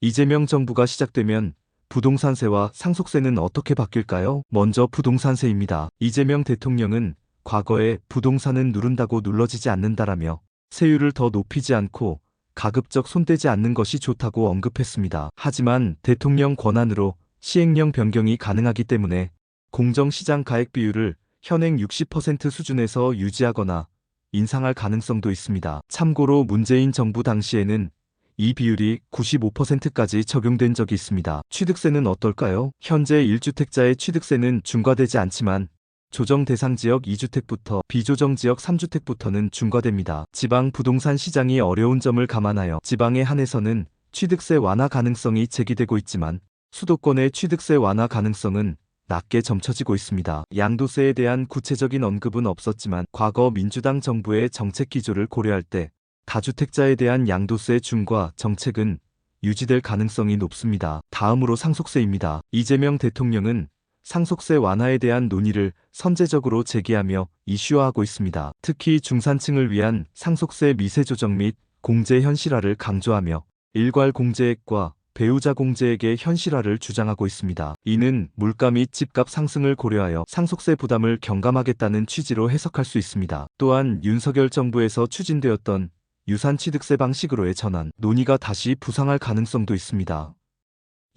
이재명 정부가 시작되면 부동산세와 상속세는 어떻게 바뀔까요? 먼저 부동산세입니다. 이재명 대통령은 과거에 부동산은 누른다고 눌러지지 않는다라며 세율을 더 높이지 않고 가급적 손대지 않는 것이 좋다고 언급했습니다. 하지만 대통령 권한으로 시행령 변경이 가능하기 때문에 공정시장 가액 비율을 현행 60% 수준에서 유지하거나 인상할 가능성도 있습니다. 참고로 문재인 정부 당시에는 이 비율이 95%까지 적용된 적이 있습니다. 취득세는 어떨까요? 현재 1주택자의 취득세는 중과되지 않지만 조정 대상 지역 2주택부터 비조정 지역 3주택부터는 중과됩니다. 지방 부동산 시장이 어려운 점을 감안하여 지방에 한해서는 취득세 완화 가능성이 제기되고 있지만 수도권의 취득세 완화 가능성은 낮게 점쳐지고 있습니다. 양도세에 대한 구체적인 언급은 없었지만 과거 민주당 정부의 정책 기조를 고려할 때 다주택자에 대한 양도세 중과 정책은 유지될 가능성이 높습니다. 다음으로 상속세입니다. 이재명 대통령은 상속세 완화에 대한 논의를 선제적으로 제기하며 이슈화하고 있습니다. 특히 중산층을 위한 상속세 미세 조정 및 공제 현실화를 강조하며 일괄 공제액과 배우자 공제액의 현실화를 주장하고 있습니다. 이는 물가 및 집값 상승을 고려하여 상속세 부담을 경감하겠다는 취지로 해석할 수 있습니다. 또한 윤석열 정부에서 추진되었던 유산취득세 방식으로의 전환, 논의가 다시 부상할 가능성도 있습니다.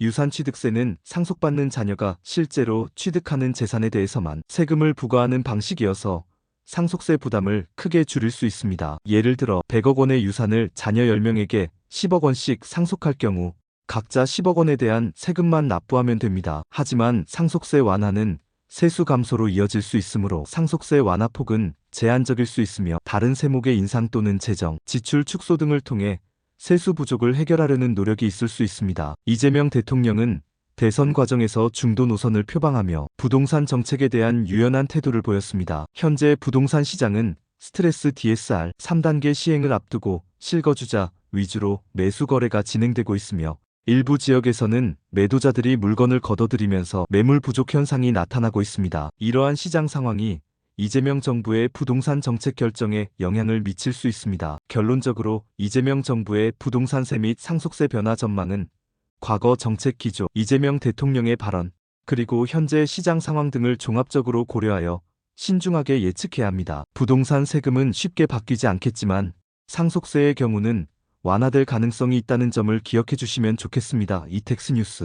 유산취득세는 상속받는 자녀가 실제로 취득하는 재산에 대해서만 세금을 부과하는 방식이어서 상속세 부담을 크게 줄일 수 있습니다. 예를 들어 100억 원의 유산을 자녀 10명에게 10억 원씩 상속할 경우 각자 10억 원에 대한 세금만 납부하면 됩니다. 하지만 상속세 완화는 세수 감소로 이어질 수 있으므로 상속세 완화 폭은 제한적일 수 있으며 다른 세목의 인상 또는 재정, 지출 축소 등을 통해 세수 부족을 해결하려는 노력이 있을 수 있습니다. 이재명 대통령은 대선 과정에서 중도 노선을 표방하며 부동산 정책에 대한 유연한 태도를 보였습니다. 현재 부동산 시장은 스트레스 DSR 3단계 시행을 앞두고 실거주자 위주로 매수 거래가 진행되고 있으며 일부 지역에서는 매도자들이 물건을 걷어들이면서 매물 부족 현상이 나타나고 있습니다. 이러한 시장 상황이 이재명 정부의 부동산 정책 결정에 영향을 미칠 수 있습니다. 결론적으로 이재명 정부의 부동산세 및 상속세 변화 전망은 과거 정책 기조, 이재명 대통령의 발언, 그리고 현재 시장 상황 등을 종합적으로 고려하여 신중하게 예측해야 합니다. 부동산 세금은 쉽게 바뀌지 않겠지만 상속세의 경우는 완화될 가능성이 있다는 점을 기억해 주시면 좋겠습니다. 이텍스 뉴스